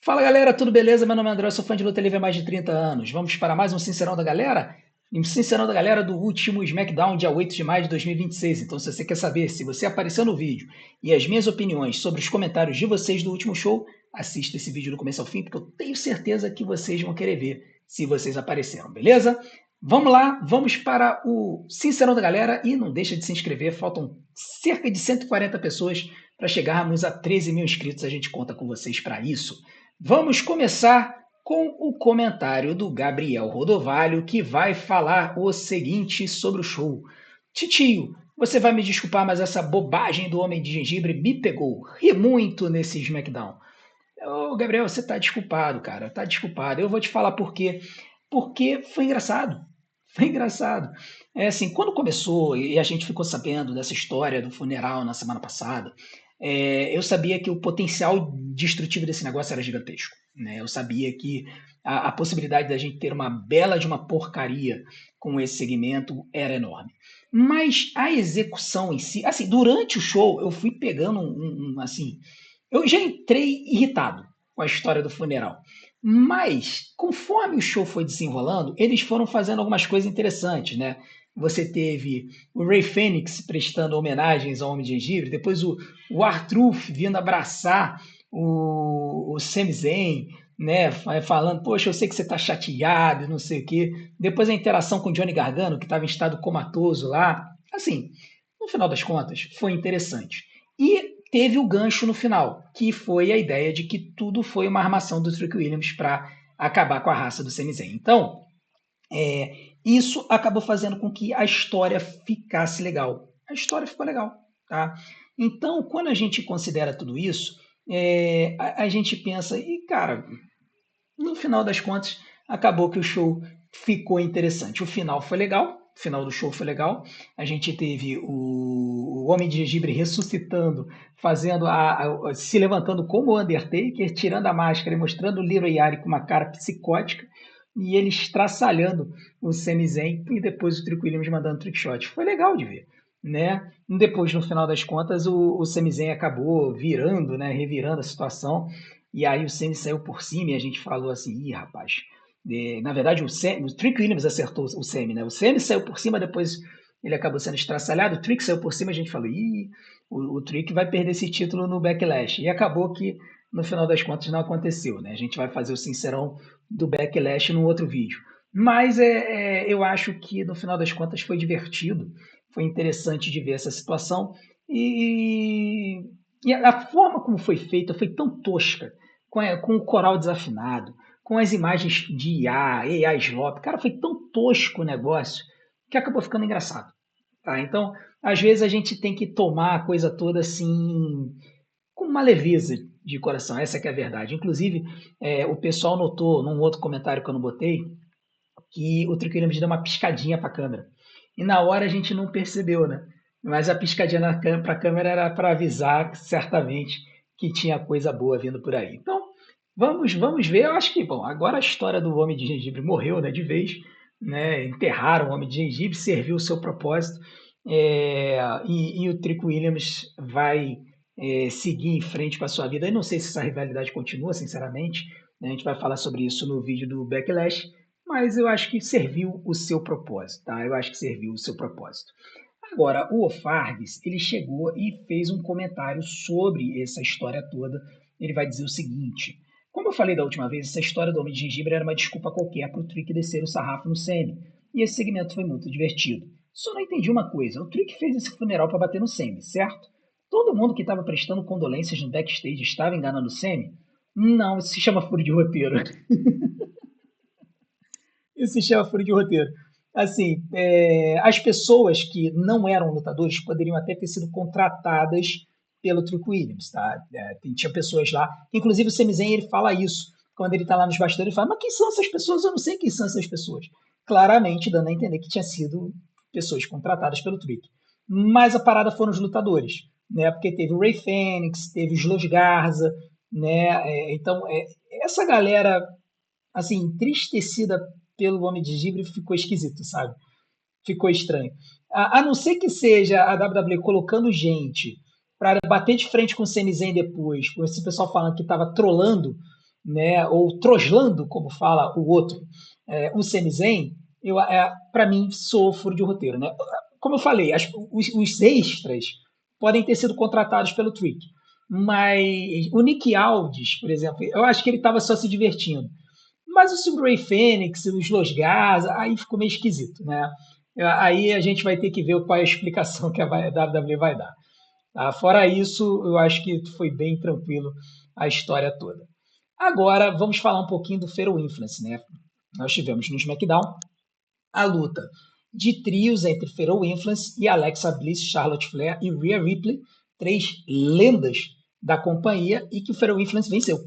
Fala galera, tudo beleza? Meu nome é André, eu sou fã de luta livre há mais de 30 anos. Vamos para mais um Sincerão da Galera? Um Sincerão da Galera do último SmackDown, dia 8 de maio de 2026. Então, se você quer saber se você apareceu no vídeo e as minhas opiniões sobre os comentários de vocês do último show, assista esse vídeo do começo ao fim, porque eu tenho certeza que vocês vão querer ver se vocês apareceram, beleza? Vamos lá, vamos para o Sincerão da Galera e não deixa de se inscrever, faltam cerca de 140 pessoas para chegarmos a 13 mil inscritos, a gente conta com vocês para isso. Vamos começar com o comentário do Gabriel Rodovalho, que vai falar o seguinte sobre o show. Titio, você vai me desculpar, mas essa bobagem do Homem de Gengibre me pegou. Ri muito nesse SmackDown. Ô, Gabriel, você tá desculpado, cara. Tá desculpado. Eu vou te falar por quê. Porque foi engraçado. Foi engraçado. É assim, quando começou e a gente ficou sabendo dessa história do funeral na semana passada, eu sabia que o potencial destrutivo desse negócio era gigantesco. Né? Eu sabia que a possibilidade da gente ter uma bela de uma porcaria com esse segmento era enorme. Mas a execução em si, assim, durante o show eu fui pegando assim, eu já entrei irritado com a história do funeral. Mas, conforme o show foi desenrolando, eles foram fazendo algumas coisas interessantes, né? Você teve o Ray Fênix prestando homenagens ao Homem de Gengibre, depois o R-Truth vindo abraçar o Sami Zayn, né? Falando, poxa, eu sei que você está chateado, não sei o quê. Depois a interação com o Johnny Gargano, que estava em estado comatoso lá. Assim, no final das contas, foi interessante. E teve o gancho no final, que foi a ideia de que tudo foi uma armação do Trick Williams para acabar com a raça do Sami Zayn. Então, isso acabou fazendo com que a história ficasse legal. A história ficou legal, tá? Então, quando a gente considera tudo isso, a gente pensa, e cara, no final das contas, acabou que o show ficou interessante. O final foi legal, o final do show foi legal. A gente teve o Homem de Gengibre ressuscitando, fazendo se levantando como o Undertaker, tirando a máscara e mostrando o Little Yari com uma cara psicótica, e ele estraçalhando o Sami Zayn, e depois o Trick Williams mandando trick shot. Foi legal de ver. Né? Depois, no final das contas, o Sami Zayn acabou virando, né, revirando a situação, e aí o Ceni saiu por cima e a gente falou assim, ih, rapaz. Na verdade, o Trick Williams acertou o Ceni, né? O Ceni saiu por cima, depois ele acabou sendo estraçalhado, o Trick saiu por cima, a gente falou, ih, o Trick vai perder esse título no Backlash. E acabou que, no final das contas, não aconteceu, né? A gente vai fazer o sincerão do Backlash num outro vídeo. Mas eu acho que, no final das contas, foi divertido, foi interessante de ver essa situação. E a forma como foi feita foi tão tosca, com o coral desafinado, com as imagens de IA, AI Slop. Cara, foi tão tosco o negócio que acabou ficando engraçado. Tá? Então, às vezes a gente tem que tomar a coisa toda assim, com uma leveza de coração. Essa que é a verdade. Inclusive, o pessoal notou num outro comentário que eu não botei que o Trick Williams deu uma piscadinha para a câmera. E na hora a gente não percebeu, né? Mas a piscadinha para a câmera era para avisar certamente que tinha coisa boa vindo por aí. Então, vamos ver. Eu acho que, bom, agora a história do Homem de Gengibre morreu, né, de vez. Né? Enterraram o Homem de Gengibre, serviu o seu propósito. E o Trick Williams vai seguir em frente com a sua vida. Eu não sei se essa rivalidade continua, sinceramente. Né? A gente vai falar sobre isso no vídeo do Backlash, mas eu acho que serviu o seu propósito, tá? Eu acho que serviu o seu propósito. Agora, o Ofardes, ele chegou e fez um comentário sobre essa história toda. Ele vai dizer o seguinte: como eu falei da última vez, essa história do Homem de Gengibre era uma desculpa qualquer para o Trick descer o sarrafo no Semi. E esse segmento foi muito divertido. Só não entendi uma coisa: o Trick fez esse funeral para bater no Semi, certo? Todo mundo que estava prestando condolências no backstage estava enganando o Semi? Não, isso se chama furo de roteiro. Isso se chama furo de roteiro. Assim, as pessoas que não eram lutadores poderiam até ter sido contratadas pelo Trick Williams, tá? Tinha pessoas lá, inclusive o Sami Zayn, ele fala isso, quando ele tá lá nos bastidores, ele fala, mas quem são essas pessoas? Eu não sei quem são essas pessoas. Claramente dando a entender que tinha sido pessoas contratadas pelo Trick. Mas a parada foram os lutadores, né? Porque teve o Ray Fênix, teve o Slow Garza, né? Então, essa galera, assim, entristecida pelo Homem de Gengibre ficou esquisito, sabe? Ficou estranho. A não ser que seja a WWE colocando gente para bater de frente com o Sami Zayn depois, com esse pessoal falando que estava trolando, né, ou troslando, como fala o outro, o Sami Zayn, para mim, sofro de roteiro. Né? Como eu falei, os extras podem ter sido contratados pelo Trick, mas o Nick Aldis, por exemplo, eu acho que ele estava só se divertindo. Mas o Silver Ray Fênix, os Los Gas, aí ficou meio esquisito, né? Aí a gente vai ter que ver qual é a explicação que a WWE vai dar. Tá? Fora isso, eu acho que foi bem tranquilo a história toda. Agora, vamos falar um pouquinho do Fatal Influence, né? Nós tivemos no SmackDown a luta de trios entre Fatal Influence e Alexa Bliss, Charlotte Flair e Rhea Ripley, três lendas da companhia, e que o Fatal Influence venceu.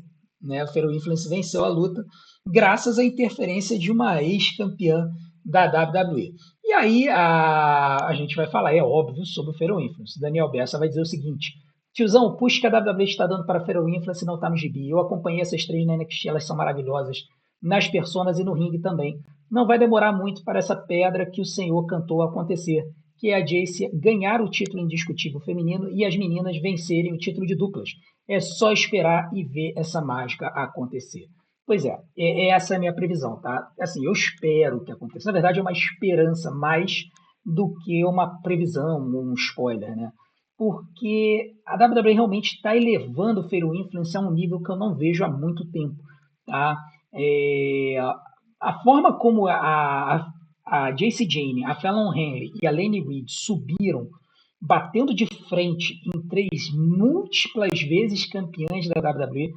Né? O Fatal Influence venceu a luta graças à interferência de uma ex-campeã da WWE. E aí a gente vai falar, é óbvio, sobre o Fatal Influence. Daniel Bessa vai dizer o seguinte: tiozão, o push que a WWE está dando para a Fatal Influence não está no gibi. Eu acompanhei essas três na NXT, elas são maravilhosas nas personas e no ringue também. Não vai demorar muito para essa pedra que o Senhor cantou acontecer, que é a Jace ganhar o título indiscutível feminino e as meninas vencerem o título de duplas. É só esperar e ver essa mágica acontecer. Pois essa é a minha previsão, tá? Assim, eu espero que aconteça. Na verdade, é uma esperança mais do que uma previsão, um spoiler, né? Porque a WWE realmente está elevando o Fatal Influence a um nível que eu não vejo há muito tempo, tá? É, a forma como a Jacy Jayne, a Fallon Henley e a Laney Reed subiram, batendo de frente em três múltiplas vezes campeãs da WWE,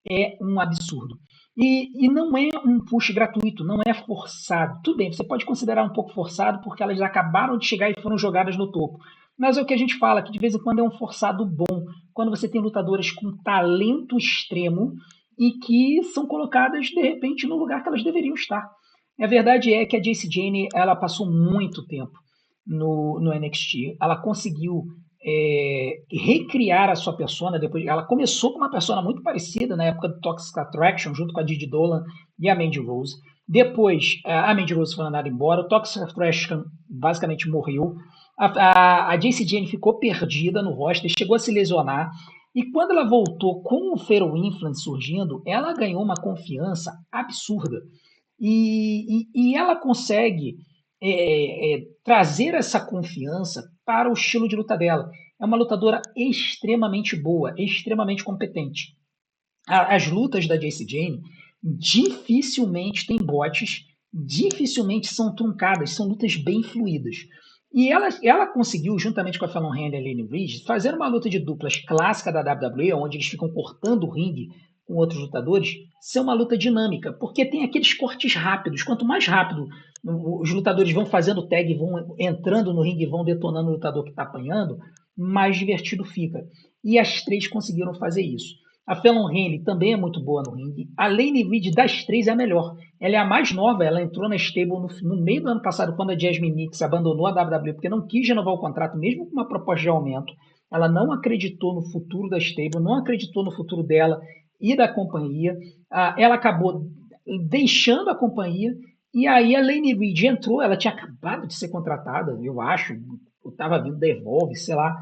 é um absurdo. E não é um push gratuito, não é forçado. Tudo bem, você pode considerar um pouco forçado porque elas acabaram de chegar e foram jogadas no topo. Mas é o que a gente fala, que de vez em quando é um forçado bom, quando você tem lutadoras com talento extremo e que são colocadas, de repente, no lugar que elas deveriam estar. A verdade é que a Jacy Jayne, ela passou muito tempo no NXT. Ela conseguiu recriar a sua persona. Depois, ela começou com uma persona muito parecida na época do Toxic Attraction, junto com a Didi Dolan e a Mandy Rose. Depois, a Mandy Rose foi mandada embora, o Toxic Attraction basicamente morreu. A Jacy Jayne ficou perdida no roster, chegou a se lesionar. E quando ela voltou com o Fatal Influence surgindo, ela ganhou uma confiança absurda. E ela consegue trazer essa confiança para o estilo de luta dela. É uma lutadora extremamente boa, extremamente competente. As lutas da Jacy Jayne dificilmente têm botes, dificilmente são truncadas, são lutas bem fluídas. E ela conseguiu, juntamente com a Fallon Henley e a Laney Reed, fazer uma luta de duplas clássica da WWE, onde eles ficam cortando o ringue com outros lutadores, ser uma luta dinâmica, porque tem aqueles cortes rápidos. Quanto mais rápido os lutadores vão fazendo tag, vão entrando no ringue, vão detonando o lutador que está apanhando, mais divertido fica. E as três conseguiram fazer isso. A Fallon Henley também é muito boa no ringue. A Laney Reed das três é a melhor. Ela é a mais nova, ela entrou na stable no meio do ano passado, quando a Jasmine Nix abandonou a WWE, porque não quis renovar o contrato, mesmo com uma proposta de aumento. Ela não acreditou no futuro da stable, não acreditou no futuro dela e da companhia. Ela acabou deixando a companhia, e aí a Laney Reed entrou, ela tinha acabado de ser contratada, eu acho, estava vindo da Evolve, sei lá.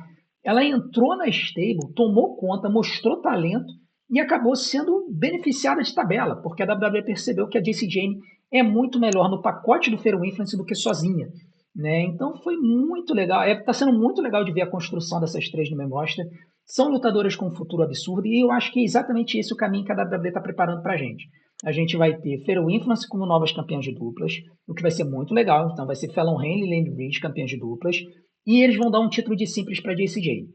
Ela entrou na stable, tomou conta, mostrou talento e acabou sendo beneficiada de tabela, porque a WWE percebeu que a Jacy Jayne é muito melhor no pacote do Fatal Influence do que sozinha. Né? Então foi muito legal, está sendo muito legal de ver a construção dessas três no main roster. São lutadoras com um futuro absurdo e eu acho que é exatamente esse o caminho que a WWE está preparando para a gente. A gente vai ter Fatal Influence como novas campeãs de duplas, o que vai ser muito legal. Então vai ser Fallon Henley e Laney Reed campeãs de duplas, e eles vão dar um título de simples para Jacy Jayne.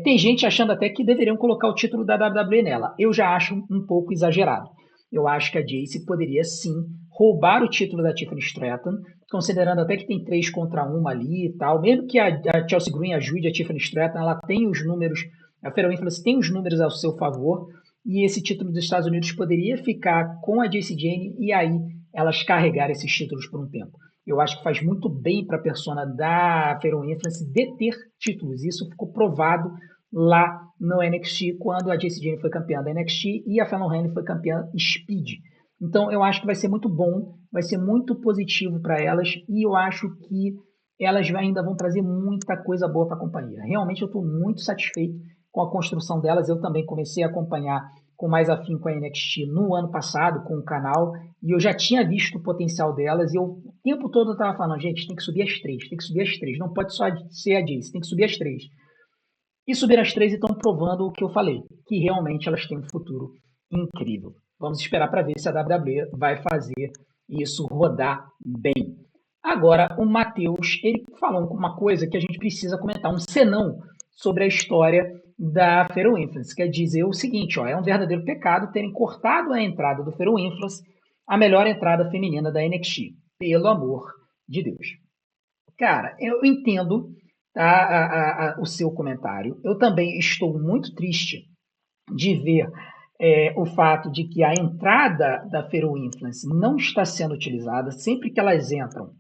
Tem gente achando até que deveriam colocar o título da WWE nela. Eu já acho um pouco exagerado. Eu acho que a Jacy poderia sim roubar o título da Tiffany Stratton, considerando até que tem 3 contra 1 ali e tal. Mesmo que a Chelsea Green ajude a Tiffany Stratton, ela tem os números, a Fatal Influence tem os números ao seu favor, e esse título dos Estados Unidos poderia ficar com a Jacy Jayne e aí elas carregarem esses títulos por um tempo. Eu acho que faz muito bem para a persona da Fatal Influence deter títulos. Isso ficou provado lá no NXT, quando a Jacy Jayne foi campeã da NXT e a Fallon Henley foi campeã Speed. Então eu acho que vai ser muito bom, vai ser muito positivo para elas e eu acho que elas ainda vão trazer muita coisa boa para a companhia. Realmente eu estou muito satisfeito com a construção delas. Eu também comecei a acompanhar com mais afinco a NXT no ano passado com o canal, e eu já tinha visto o potencial delas, e eu o tempo todo eu estava falando, gente, tem que subir as três, tem que subir as três, não pode só ser a Jace, tem que subir as três. E subiram as três e estão provando o que eu falei, que realmente elas têm um futuro incrível. Vamos esperar para ver se a WWE vai fazer isso rodar bem. Agora, o Matheus, ele falou uma coisa que a gente precisa comentar, um senão sobre a história da Fatal Influence, quer dizer o seguinte, ó, é um verdadeiro pecado terem cortado a entrada do Fatal Influence, a melhor entrada feminina da NXT, pelo amor de Deus. Cara, eu entendo, tá, o seu comentário. Eu também estou muito triste de ver o fato de que a entrada da Fatal Influence não está sendo utilizada. Sempre que elas entram,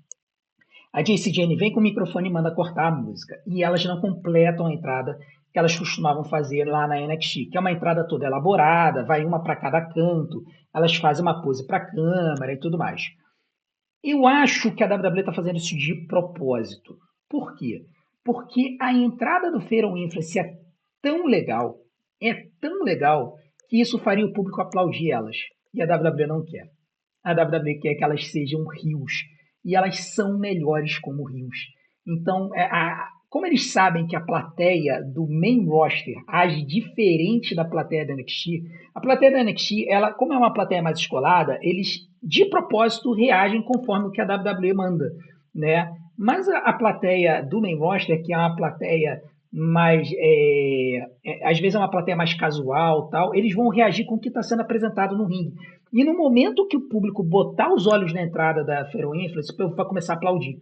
a JC Jane vem com o microfone e manda cortar a música. E elas não completam a entrada que elas costumavam fazer lá na NXT, que é uma entrada toda elaborada, vai uma para cada canto, elas fazem uma pose para a câmera e tudo mais. Eu acho que a WWE está fazendo isso de propósito. Por quê? Porque a entrada do Fatal Influence é tão legal, que isso faria o público aplaudir elas. E a WWE não quer. A WWE quer que elas sejam rios. E elas são melhores como rios. Então, como eles sabem que a plateia do main roster age diferente da plateia da NXT, a plateia da NXT, ela, como é uma plateia mais escolada, eles de propósito reagem conforme o que a WWE manda, né? Mas a plateia do main roster, que é uma plateia mais, às vezes é uma plateia mais casual, tal, eles vão reagir com o que está sendo apresentado no ringue. E no momento que o público botar os olhos na entrada da Fatal Influence, o povo vai começar a aplaudir.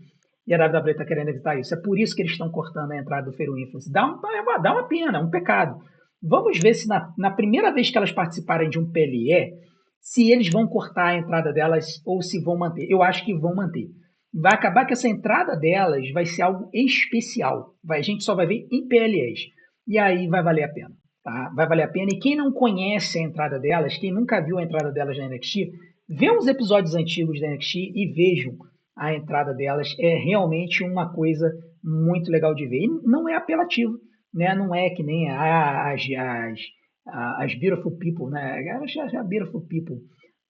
E a WWE está querendo evitar isso. É por isso que eles estão cortando a entrada do Fatal Influence. Dá uma pena, é um pecado. Vamos ver se na primeira vez que elas participarem de um PLE, se eles vão cortar a entrada delas ou se vão manter. Eu acho que vão manter. Vai acabar que essa entrada delas vai ser algo especial. A gente só vai ver em PLEs. E aí vai valer a pena. Tá? Vai valer a pena. E quem não conhece a entrada delas, quem nunca viu a entrada delas na NXT, vê uns episódios antigos da NXT e vejam a entrada delas. É realmente uma coisa muito legal de ver. E não é apelativo, né? Não é que nem as Beautiful People, né? A Beautiful People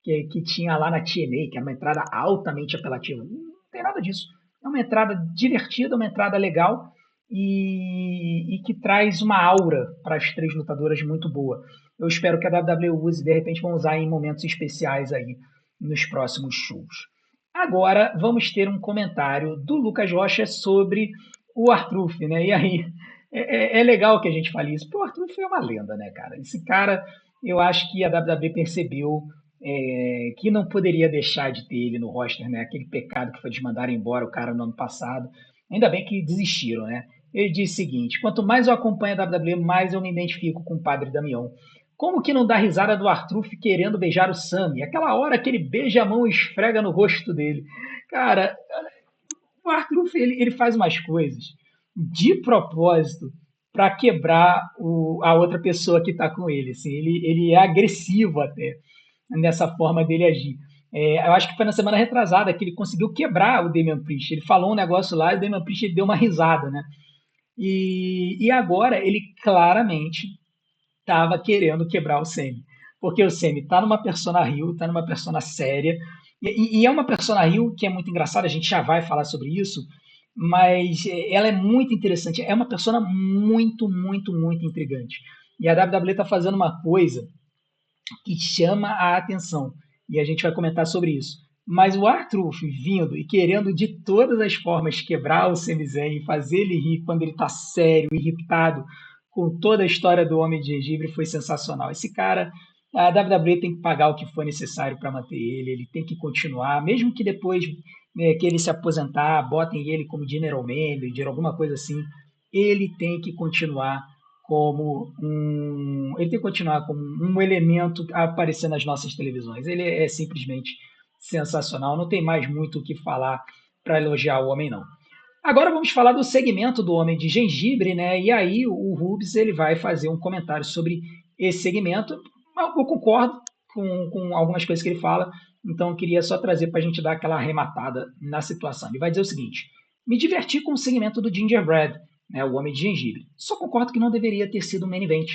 que tinha lá na TNA, que é uma entrada altamente apelativa. Não tem nada disso. É uma entrada divertida, uma entrada legal e que traz uma aura para as três lutadoras muito boa. Eu espero que a WWE use, de repente, vão usar em momentos especiais aí nos próximos shows. Agora vamos ter um comentário do Lucas Rocha sobre o Artruf, né? E aí é legal que a gente fale isso, porque o Artruf é uma lenda, né, cara? Esse cara, eu acho que a WWE percebeu que não poderia deixar de ter ele no roster, né? Aquele pecado que foi de mandar embora o cara no ano passado. Ainda bem que desistiram, né? Ele diz o seguinte: quanto mais eu acompanho a WWE, mais eu me identifico com o Padre Damião. Como que não dá risada do Artruf querendo beijar o Sami? Aquela hora que ele beija a mão e esfrega no rosto dele. Cara, o Artruf ele faz umas coisas de propósito para quebrar a outra pessoa que está com ele. Assim, ele é agressivo até nessa forma dele agir. Eu acho que foi na semana retrasada que ele conseguiu quebrar o Damian Priest. Ele falou um negócio lá e o Damian Priest deu uma risada, né? E agora ele claramente estava querendo quebrar o Semi. Porque o Semi está numa persona Rio, está numa persona séria. E é uma persona Rio que é muito engraçada, a gente já vai falar sobre isso, mas ela é muito interessante. É uma persona muito, muito, muito intrigante. E a WWE está fazendo uma coisa que chama a atenção. E a gente vai comentar sobre isso. Mas o Arthur vindo e querendo de todas as formas quebrar o Sami Zayn e fazer ele rir quando ele está sério, irritado, com toda a história do Homem de Gengibre, foi sensacional. Esse cara, a WWE tem que pagar o que for necessário para manter ele tem que continuar, mesmo que depois que ele se aposentar, botem ele como general manager, alguma coisa assim, ele tem que continuar ele tem que continuar como um elemento a aparecer nas nossas televisões. Ele é simplesmente sensacional, não tem mais muito o que falar para elogiar o homem, não. Agora vamos falar do segmento do Homem de Gengibre, né? E aí o Rubens ele vai fazer um comentário sobre esse segmento. Eu concordo com algumas coisas que ele fala, então eu queria só trazer para a gente dar aquela arrematada na situação. Ele vai dizer o seguinte: me diverti com o segmento do Gingerbread, né, o Homem de Gengibre. Só concordo que não deveria ter sido um main event.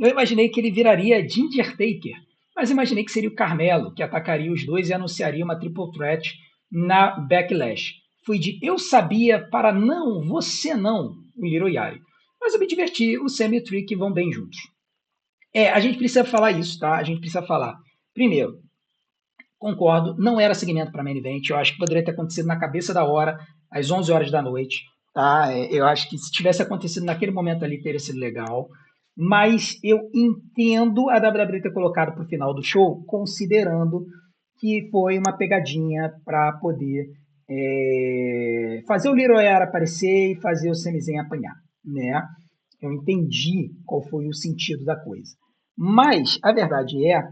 Eu imaginei que ele viraria Ginger Taker, mas imaginei que seria o Carmelo, que atacaria os dois e anunciaria uma triple threat na Backlash. Fui de eu sabia para não, você não, o Hiroyari. Mas eu me diverti, o Sam e o Trick vão bem juntos. A gente precisa falar isso, tá? A gente precisa falar. Primeiro, concordo, não era segmento para main event, eu acho que poderia ter acontecido na cabeça da hora, às 11 horas da noite, tá? Eu acho que se tivesse acontecido naquele momento ali, teria sido legal, mas eu entendo a WWE ter colocado para o final do show, considerando que foi uma pegadinha para poder fazer o Little Air aparecer e fazer o Sami Zayn apanhar, né? Eu entendi qual foi o sentido da coisa. Mas a verdade é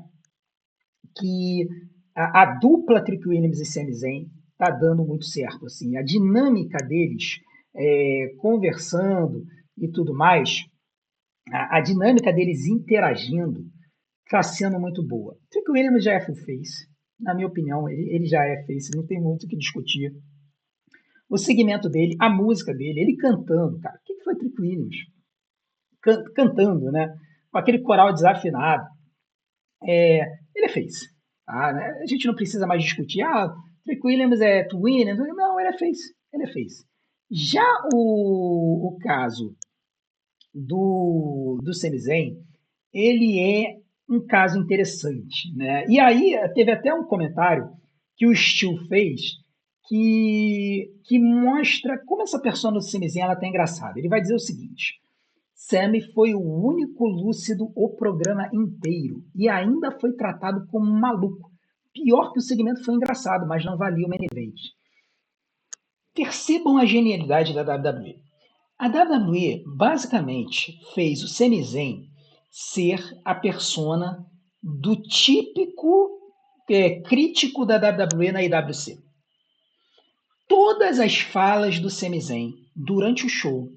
que a dupla Trick Williams e Sami Zayn tá dando muito certo. Assim, a dinâmica deles conversando e tudo mais, a dinâmica deles interagindo está sendo muito boa. Trick Williams já é full face, na minha opinião, ele já é face, não tem muito o que discutir. O segmento dele, a música dele, ele cantando, cara, o que foi Trick Williams? Cantando, né? Com aquele coral desafinado. Ele fez. Tá? A gente não precisa mais discutir. Trick Williams é twin. Não, ele fez. Ele fez. Já o caso do Sami Zayn, ele é um caso interessante. Né? E aí teve até um comentário que o Stu fez que mostra como essa persona do Sami Zayn ela tá engraçada. Ele vai dizer o seguinte: Sami foi o único lúcido o programa inteiro e ainda foi tratado como um maluco. Pior que o segmento foi engraçado, mas não valia o main event. Percebam a genialidade da WWE. A WWE basicamente fez o Sami Zayn ser a persona do típico crítico da WWE na IWC. Todas as falas do Sami Zayn durante o show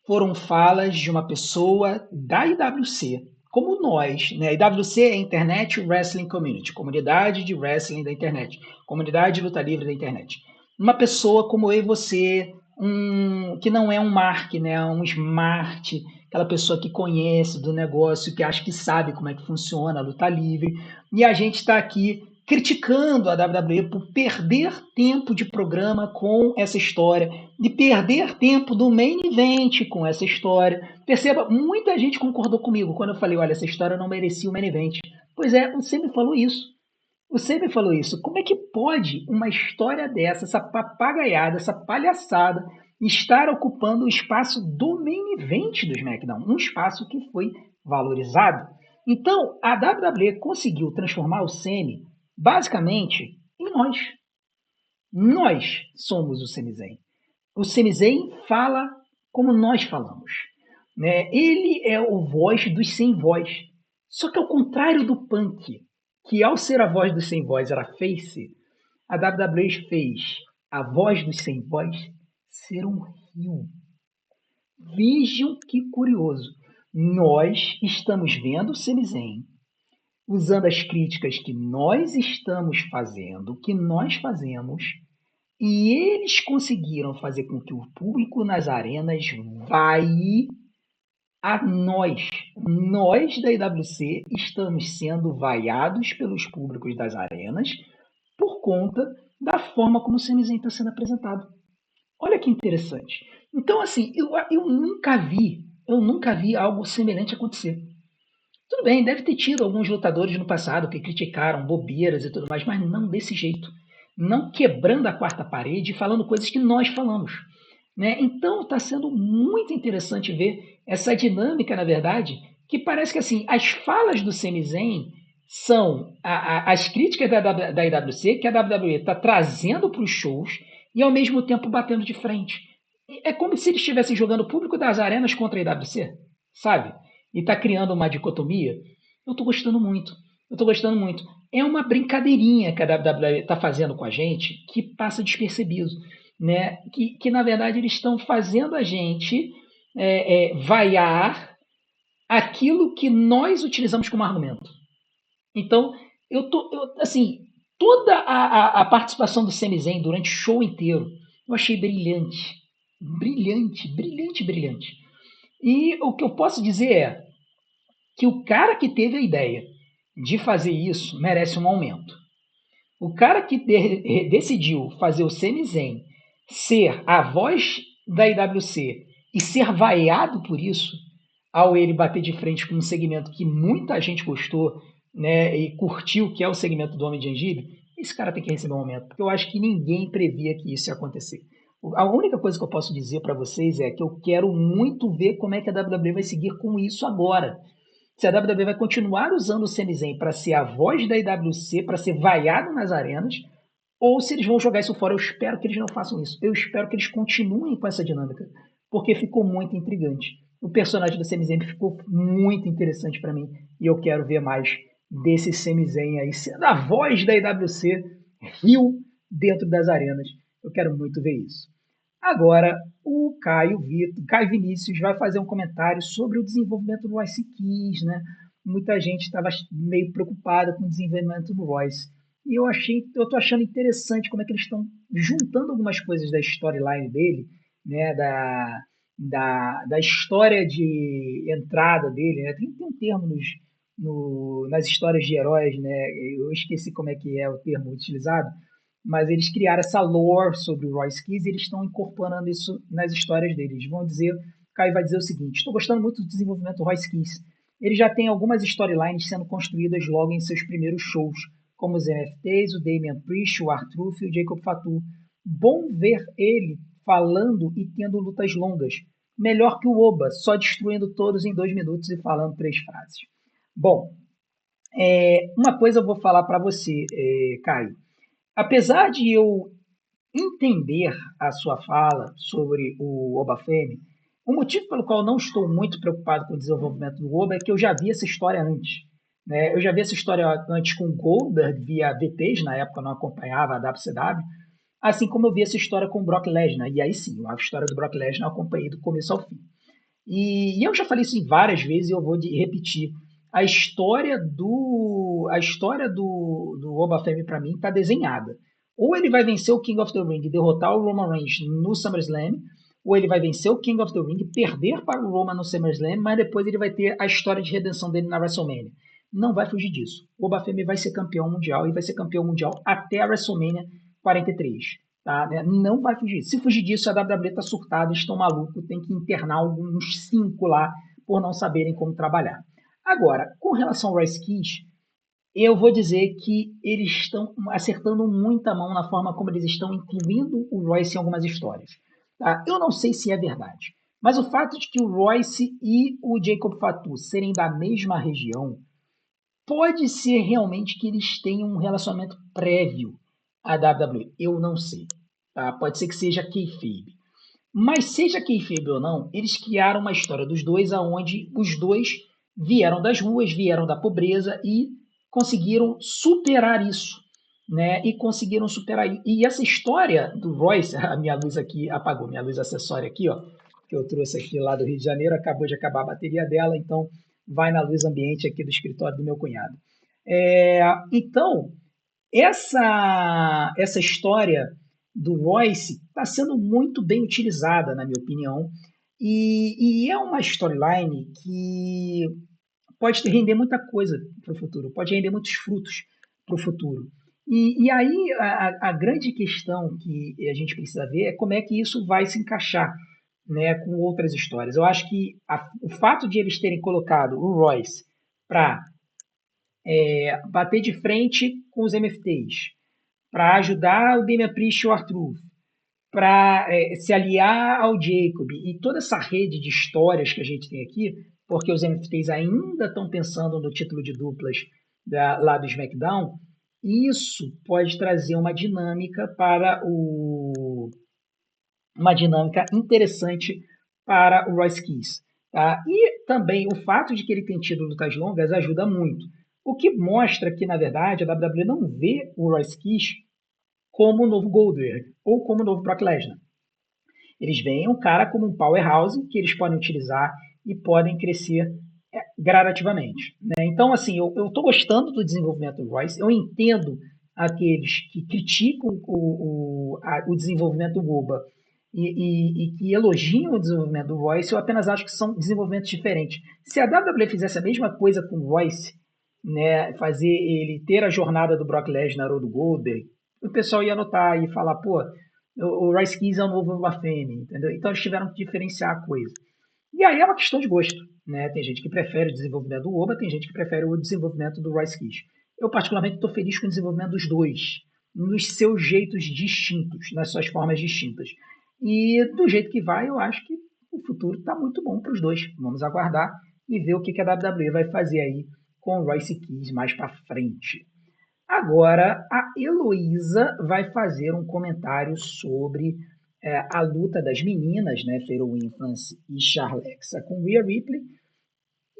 foram falas de uma pessoa da IWC, como nós, né? IWC é Internet Wrestling Community, comunidade de wrestling da internet, comunidade de luta livre da internet. Uma pessoa como eu e você, que não é um Mark, né? Um Smart, aquela pessoa que conhece do negócio, que acha que sabe como é que funciona a luta livre, e a gente está aqui criticando a WWE por perder tempo de programa com essa história, de perder tempo do main event com essa história. Perceba, muita gente concordou comigo quando eu falei, olha, essa história não merecia o main event. Pois é, você me falou isso. Você me falou isso. Como é que pode uma história dessa, essa papagaiada, essa palhaçada, estar ocupando o espaço do main event do SmackDown? Um espaço que foi valorizado. Então, a WWE conseguiu transformar o Sami basicamente em nós. Nós somos o Sami Zayn. O Sami Zayn fala como nós falamos. Né? Ele é o voz dos sem voz. Só que ao contrário do Punk, que ao ser a voz dos sem voz era face, a WWE fez a voz dos sem voz ser um rio. Vejam que curioso. Nós estamos vendo o Sami Zayn usando as críticas que nós estamos fazendo, que nós fazemos, e eles conseguiram fazer com que o público nas arenas vai a nós. Nós da IWC estamos sendo vaiados pelos públicos das arenas por conta da forma como o Sami Zayn está sendo apresentado. Olha que interessante. Então, assim, eu nunca vi algo semelhante acontecer. Tudo bem, deve ter tido alguns lutadores no passado que criticaram bobeiras e tudo mais, mas não desse jeito. Não quebrando a quarta parede e falando coisas que nós falamos. Né? Então está sendo muito interessante ver essa dinâmica, na verdade, que parece que assim, as falas do Sami Zayn são as críticas da IWC que a WWE está trazendo para os shows e ao mesmo tempo batendo de frente. É como se eles estivessem jogando o público das arenas contra a IWC, sabe? E está criando uma dicotomia. Eu estou gostando muito. Eu estou gostando muito. É uma brincadeirinha que a WWE está fazendo com a gente que passa despercebido. Né? Que na verdade eles estão fazendo a gente vaiar aquilo que nós utilizamos como argumento. Então, assim, toda a participação do Sami Zayn durante o show inteiro, eu achei brilhante. Brilhante, brilhante, brilhante. E o que eu posso dizer é, que o cara que teve a ideia de fazer isso merece um aumento. O cara que decidiu fazer o Sami Zayn ser a voz da IWC e ser vaiado por isso, ao ele bater de frente com um segmento que muita gente gostou, né, e curtiu, que é o segmento do Homem de Gengibre, esse cara tem que receber um aumento, porque eu acho que ninguém previa que isso ia acontecer. A única coisa que eu posso dizer para vocês é que eu quero muito ver como é que a WWE vai seguir com isso agora. Se a WWE vai continuar usando o Sami Zayn para ser a voz da IWC, para ser vaiado nas arenas, ou se eles vão jogar isso fora. Eu espero que eles não façam isso. Eu espero que eles continuem com essa dinâmica, porque ficou muito intrigante. O personagem do Sami Zayn ficou muito interessante para mim e eu quero ver mais desse Sami Zayn aí sendo a voz da IWC Rio dentro das arenas. Eu quero muito ver isso. Agora, o Caio Vinícius vai fazer um comentário sobre o desenvolvimento do Royce Keys, né? Muita gente estava meio preocupada com o desenvolvimento do Royce. E eu tô achando interessante como é que eles estão juntando algumas coisas da storyline dele, né? Da história de entrada dele, né? Tem um termo nas histórias de heróis, né? Eu esqueci como é que é o termo utilizado, mas eles criaram essa lore sobre o Royce Keys e eles estão incorporando isso nas histórias deles. Vão dizer, o Caio vai dizer o seguinte: estou gostando muito do desenvolvimento do Royce Keys. Ele já tem algumas storylines sendo construídas logo em seus primeiros shows, como os NFTs, o Damian Priest, o R-Truth e o Jacob Fatu. Bom ver ele falando e tendo lutas longas. Melhor que o Oba, só destruindo todos em 2 minutos e falando 3 frases. Bom, uma coisa eu vou falar para você, Caio. Apesar de eu entender a sua fala sobre o Oba Femi, o motivo pelo qual eu não estou muito preocupado com o desenvolvimento do Oba é que eu já vi essa história antes. Né? Eu já vi essa história antes com o Goldberg via VTs, na época eu não acompanhava a WCW, assim como eu vi essa história com o Brock Lesnar. E aí sim, a história do Brock Lesnar eu acompanhei do começo ao fim. E eu já falei isso várias vezes e eu vou repetir. A história do Oba Femi para mim está desenhada. Ou ele vai vencer o King of the Ring e derrotar o Roman Reigns no SummerSlam, ou ele vai vencer o King of the Ring, perder para o Roman no SummerSlam, mas depois ele vai ter a história de redenção dele na WrestleMania. Não vai fugir disso. O Oba Femi vai ser campeão mundial e vai ser campeão mundial até a WrestleMania 43. Tá? Não vai fugir. Se fugir disso, a WWE está surtada, estão malucos, tem que internar uns 5 lá por não saberem como trabalhar. Agora, com relação ao Royce Keys, eu vou dizer que eles estão acertando muita mão na forma como eles estão incluindo o Royce em algumas histórias. Tá? Eu não sei se é verdade, mas o fato de que o Royce e o Jacob Fatu serem da mesma região pode ser realmente que eles tenham um relacionamento prévio à WWE. Eu não sei. Tá? Pode ser que seja kayfabe. Mas seja kayfabe ou não, eles criaram uma história dos dois aonde os dois vieram das ruas, vieram da pobreza e conseguiram superar isso. Né? E conseguiram superar. E essa história do Royce, a minha luz aqui apagou, minha luz acessória aqui, ó, que eu trouxe aqui lá do Rio de Janeiro, acabou de acabar a bateria dela, então vai na luz ambiente aqui do escritório do meu cunhado. Então, essa história do Royce está sendo muito bem utilizada, na minha opinião, e é uma storyline que pode render muita coisa para o futuro, pode render muitos frutos para o futuro. E aí a grande questão que a gente precisa ver é como é que isso vai se encaixar, né, com outras histórias. Eu acho que o fato de eles terem colocado o Royce para bater de frente com os MFTs, para ajudar o Damian Priest e o Arthur, para se aliar ao Jacob e toda essa rede de histórias que a gente tem aqui, porque os MFTs ainda estão pensando no título de duplas lá do SmackDown, isso pode trazer uma dinâmica uma dinâmica interessante para o Royce Keys. Tá? E também o fato de que ele tem tido lutas longas ajuda muito. O que mostra que, na verdade, a WWE não vê o Royce Keys como o novo Goldberg ou como o novo Brock Lesnar. Eles veem o cara como um powerhouse que eles podem utilizar e podem crescer gradativamente. Né? Então, assim, eu estou gostando do desenvolvimento do Royce, eu entendo aqueles que criticam o desenvolvimento do Oba e que elogiam o desenvolvimento do Royce, eu apenas acho que são desenvolvimentos diferentes. Se a WWE fizesse a mesma coisa com o Royce, né, fazer ele ter a jornada do Brock Lesnar ou do Goldberg, o pessoal ia notar e falar, pô, o Royce Keys é o novo Bafemi, entendeu? Então eles tiveram que diferenciar a coisa. E aí é uma questão de gosto, né? Tem gente que prefere o desenvolvimento do Oba, tem gente que prefere o desenvolvimento do Royce Keys. Eu particularmente estou feliz com o desenvolvimento dos dois, nos seus jeitos distintos, nas suas formas distintas. E do jeito que vai, eu acho que o futuro está muito bom para os dois. Vamos aguardar e ver o que a WWE vai fazer aí com o Royce Keys mais para frente. Agora, a Heloísa vai fazer um comentário sobre a luta das meninas, né, Fatal Influence e Charlexa com Rhea Ripley,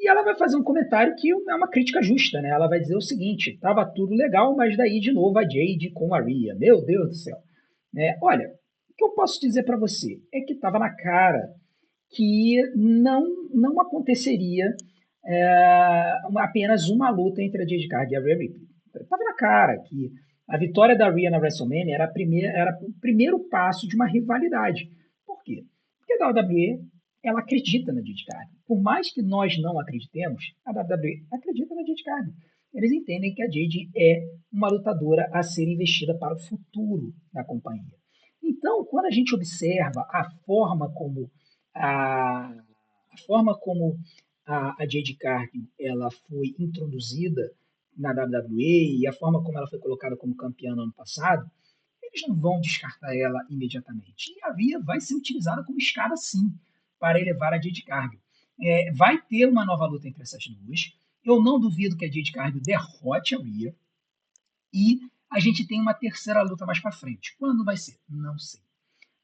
e ela vai fazer um comentário que é uma crítica justa, né? Ela vai dizer o seguinte: tava tudo legal, mas daí de novo a Jade com a Rhea. Meu Deus do céu. Olha, o que eu posso dizer para você é que estava na cara que não aconteceria apenas uma luta entre a Jade Cargill e a Rhea Ripley. Estava na cara que a vitória da Rhea na WrestleMania era o primeiro passo de uma rivalidade. Por quê? Porque a WWE ela acredita na Jade Cargill. Por mais que nós não acreditemos, a WWE acredita na Jade Cargill. Eles entendem que a Jade é uma lutadora a ser investida para o futuro da companhia. Então, quando a gente observa a forma como a Jade Cargill ela foi introduzida na WWE e a forma como ela foi colocada como campeã no ano passado, eles não vão descartar ela imediatamente. E a Rhea vai ser utilizada como escada, sim, para elevar a Jade Cargill. Vai ter uma nova luta entre essas duas. Eu não duvido que a Jade Cargill derrote a Rhea. E a gente tem uma terceira luta mais para frente. Quando vai ser? Não sei.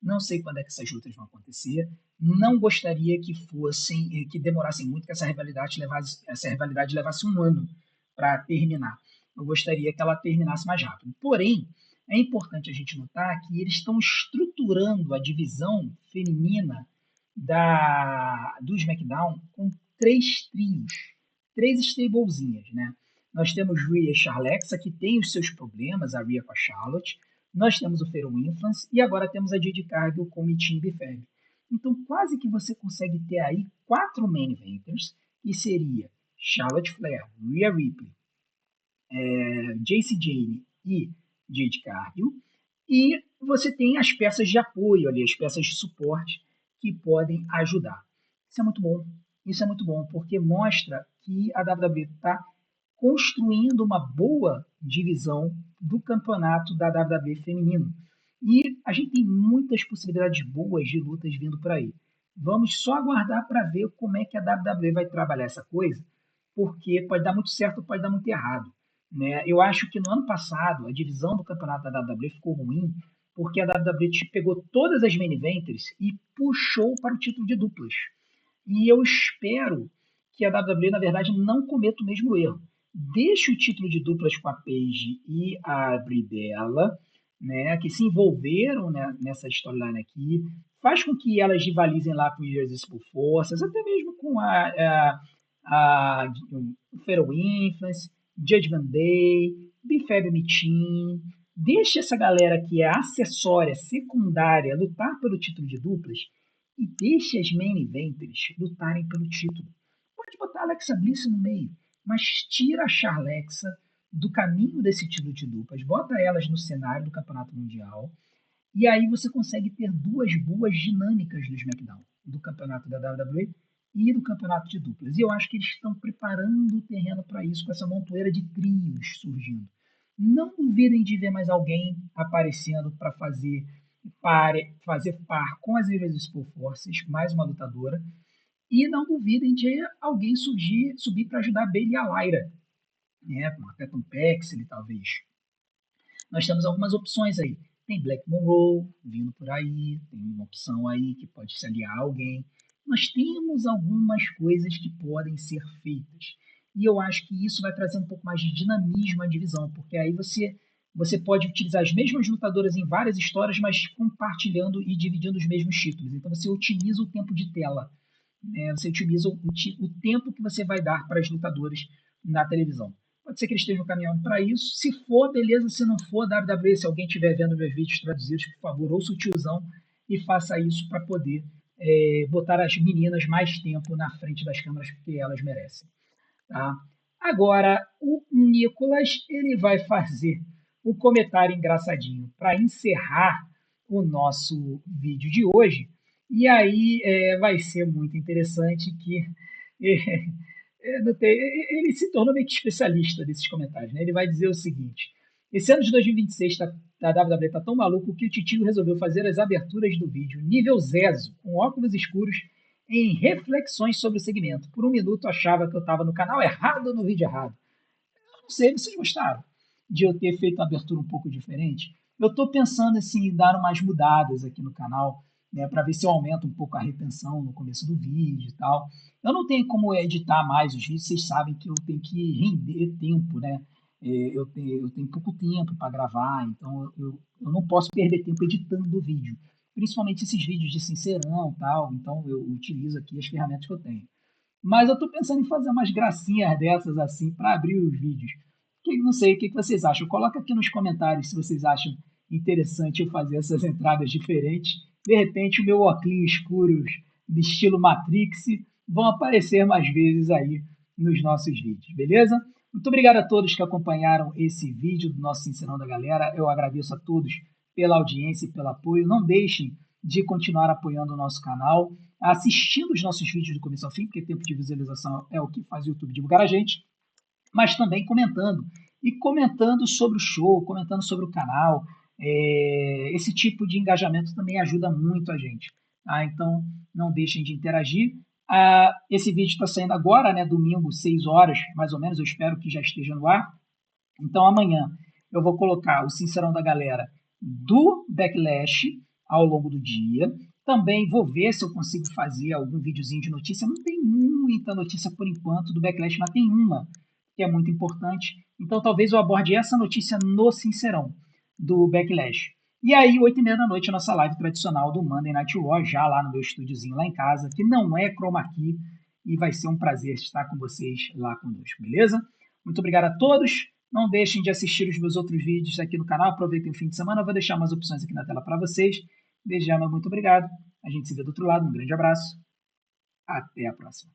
Não sei quando é que essas lutas vão acontecer. Não gostaria que demorassem muito, que essa rivalidade levasse um ano para terminar. Eu gostaria que ela terminasse mais rápido. Porém, é importante a gente notar que eles estão estruturando a divisão feminina do SmackDown com três trios, três stablezinhas, né? Nós temos Rhea e Charlexa, que tem os seus problemas, a Rhea com a Charlotte. Nós temos o Fatal Influence e agora temos a Jade Cargill com o Mitin Bifeb. Então, quase que você consegue ter aí quatro main eventers, que seria Charlotte Flair, Rhea Ripley, Jacy Jayne e Jade Cargill. E você tem as peças de apoio ali, as peças de suporte que podem ajudar. Isso é muito bom. Isso é muito bom, porque mostra que a WWE está construindo uma boa divisão do campeonato da WWE feminino. E a gente tem muitas possibilidades boas de lutas vindo por aí. Vamos só aguardar para ver como é que a WWE vai trabalhar essa coisa, porque pode dar muito certo ou pode dar muito errado. Né? Eu acho que no ano passado a divisão do campeonato da WWE ficou ruim porque a WWE pegou todas as main eventers e puxou para o título de duplas. E eu espero que a WWE, na verdade, não cometa o mesmo erro. Deixe o título de duplas com a Paige e a Brie Bella, né, que se envolveram, né, nessa storyline aqui, faz com que elas rivalizem lá com o Irresistible Forças, até mesmo com o Fatal Influence, Judgment Day, Bifeb Mitin. Deixe essa galera que é acessória, secundária, lutar pelo título de duplas e deixe as main eventers lutarem pelo título. Pode botar a Alexa Bliss no meio, mas tira a Charlexa do caminho desse título de duplas, bota elas no cenário do Campeonato Mundial, e aí você consegue ter duas boas dinâmicas do SmackDown, do Campeonato da WWE e do Campeonato de Duplas. E eu acho que eles estão preparando o terreno para isso, com essa montoeira de trios surgindo. Não duvidem de ver mais alguém aparecendo para fazer par com as Irresistible Forces, mais uma lutadora. E não duvidem de alguém subir para ajudar a Bayley e a Lyra, né? Com a Peyton Paxley, talvez. Nós temos algumas opções aí. Tem Black Monroe vindo por aí, tem uma opção aí que pode se aliar a alguém. Nós temos algumas coisas que podem ser feitas. E eu acho que isso vai trazer um pouco mais de dinamismo à divisão, porque aí você pode utilizar as mesmas lutadoras em várias histórias, mas compartilhando e dividindo os mesmos títulos. Então você otimiza o tempo de tela, né? Você otimiza o tempo que você vai dar para as lutadoras na televisão. Pode ser que eles estejam caminhando para isso. Se for, beleza. Se não for, WWE, se alguém estiver vendo meus vídeos traduzidos, por favor, ouça o tiozão e faça isso para poder botar as meninas mais tempo na frente das câmeras, porque elas merecem. Tá? Agora, o Nicolas ele vai fazer um comentário engraçadinho para encerrar o nosso vídeo de hoje. E aí vai ser muito interessante que ele se tornou meio que especialista desses comentários. Né? Ele vai dizer o seguinte: esse ano de 2026 da WWE tá tão maluco que o Titio resolveu fazer as aberturas do vídeo nível Zezo, com óculos escuros, em reflexões sobre o segmento. Por um minuto achava que eu estava no canal errado ou no vídeo errado. Eu não sei, vocês gostaram de eu ter feito uma abertura um pouco diferente? Eu estou pensando assim, em dar umas mudadas aqui no canal, né, para ver se eu aumento um pouco a retenção no começo do vídeo e tal. Eu não tenho como editar mais os vídeos, vocês sabem que eu tenho que render tempo, né? Eu tenho pouco tempo para gravar, então eu não posso perder tempo editando o vídeo. Principalmente esses vídeos de sincerão e tal, então eu utilizo aqui as ferramentas que eu tenho. Mas eu estou pensando em fazer umas gracinhas dessas assim para abrir os vídeos. Não sei, o que vocês acham? Coloca aqui nos comentários se vocês acham interessante eu fazer essas entradas diferentes. De repente, o meu óculos escuros de estilo Matrix vão aparecer mais vezes aí nos nossos vídeos, beleza? Muito obrigado a todos que acompanharam esse vídeo do nosso Sincerão da Galera. Eu agradeço a todos pela audiência e pelo apoio. Não deixem de continuar apoiando o nosso canal, assistindo os nossos vídeos do começo ao fim, porque tempo de visualização é o que faz o YouTube divulgar a gente, mas também comentando. E comentando sobre o show, comentando sobre o canal. Esse tipo de engajamento também ajuda muito a gente. Tá? Então, não deixem de interagir. Esse vídeo está saindo agora, né, domingo, 6 horas, mais ou menos. Eu espero que já esteja no ar. Então, amanhã eu vou colocar o Sincerão da Galera do Backlash ao longo do dia. Também vou ver se eu consigo fazer algum videozinho de notícia. Não tem muita notícia por enquanto do Backlash, mas tem uma que é muito importante. Então, talvez eu aborde essa notícia no Sincerão do Backlash. E aí, 8h30 da noite, a nossa live tradicional do Monday Night War, já lá no meu estúdiozinho lá em casa, que não é chroma key, e vai ser um prazer estar com vocês lá conosco, beleza? Muito obrigado a todos. Não deixem de assistir os meus outros vídeos aqui no canal. Aproveitem o fim de semana. Eu vou deixar umas opções aqui na tela para vocês. Desde já, muito obrigado. A gente se vê do outro lado. Um grande abraço. Até a próxima.